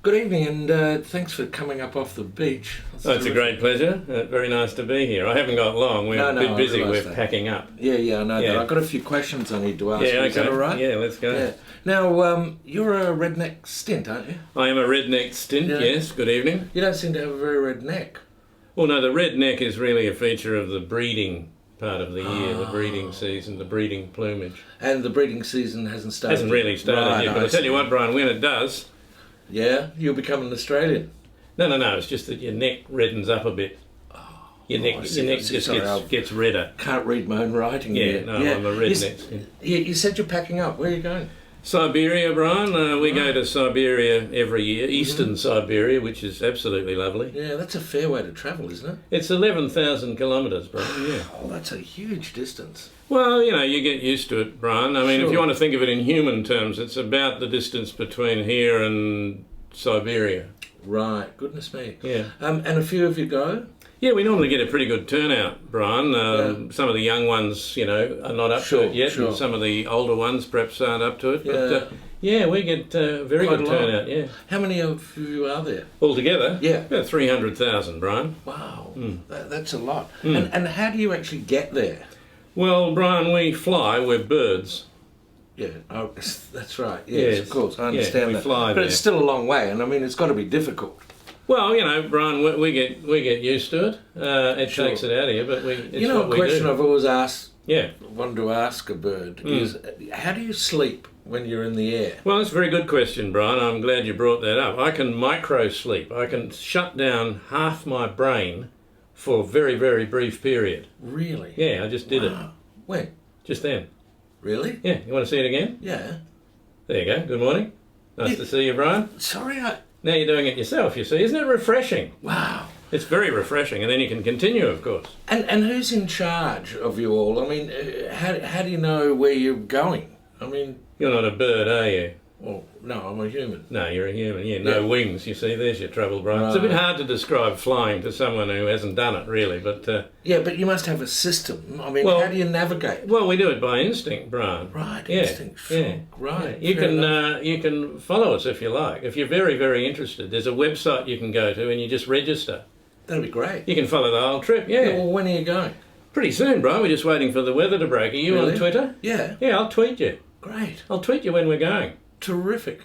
Good evening, and thanks for coming up off the beach. Oh, it's a great pleasure. Very nice to be here. I haven't got long. We're a bit busy. We're packing up. Yeah, I know that. I've got a few questions I need to ask. Yeah, okay. Is that all right? Yeah, let's go. Yeah. Now, you're a red-necked stint, aren't you? I am a red-necked stint, yes. Good evening. You don't seem to have a very red neck. Well, no, the red neck is really a feature of the breeding part of the year, the breeding season, the breeding plumage. And the breeding season hasn't started? Hasn't really started yet, but I'll tell you what, Brian, when it does... Yeah? You'll become an Australian? No, it's just that your neck reddens up a bit. Your neck just gets redder. Can't read my own writing yet. I'm a redneck. You said you're packing up. Where are you going? Siberia, Brian. We go to Siberia every year, eastern Siberia, which is absolutely lovely. Yeah, that's a fair way to travel, isn't it? It's 11,000 kilometres, Brian, yeah. Oh, that's a huge distance. Well, you get used to it, Brian. I mean, if you want to think of it in human terms, it's about the distance between here and Siberia. Right, goodness me. Yeah. And a few of you go? Yeah, we normally get a pretty good turnout, Brian. Some of the young ones, are not up to it yet, and some of the older ones perhaps aren't up to it. But we get very good turnout, yeah. How many of you are there? Altogether? Yeah. About 300,000, Brian. Wow, that's a lot. And how do you actually get there? Well, Brian, we fly, we're birds. Yeah, that's right. Yes, of course, I understand that. Fly but it's still a long way, and I mean, it's got to be difficult. Well, Brian, we get used to it. It takes it out of you, but it's a question I've always asked. Yeah. Wanted to ask a bird is, how do you sleep when you're in the air? Well, that's a very good question, Brian. I'm glad you brought that up. I can micro sleep. I can shut down half my brain for a very, very brief period. Really? Yeah, I just did it. When? Just then. Really? Yeah. You want to see it again? Yeah. There you go. Good morning. Nice to see you, Brian. Sorry, Now you're doing it yourself, you see. Isn't it refreshing? Wow. It's very refreshing, and then you can continue, of course. And who's in charge of you all? I mean, how do you know where you're going? I mean... You're not a bird, are you? Well, no, I'm a human. No, you're a human, no wings, you see. There's your trouble, Brian. Right. It's a bit hard to describe flying to someone who hasn't done it, really, but... Yeah, but you must have a system. I mean, how do you navigate? Well, we do it by instinct, Brian. Right, instinct, sure. Yeah. Right. Yeah. You can follow us if you like. If you're very, very interested, there's a website you can go to and you just register. That'd be great. You can follow the whole trip, yeah. Well, when are you going? Pretty soon, Brian. We're just waiting for the weather to break. Are you on Twitter? Yeah. Yeah, I'll tweet you. Great. I'll tweet you when we're going. Terrific.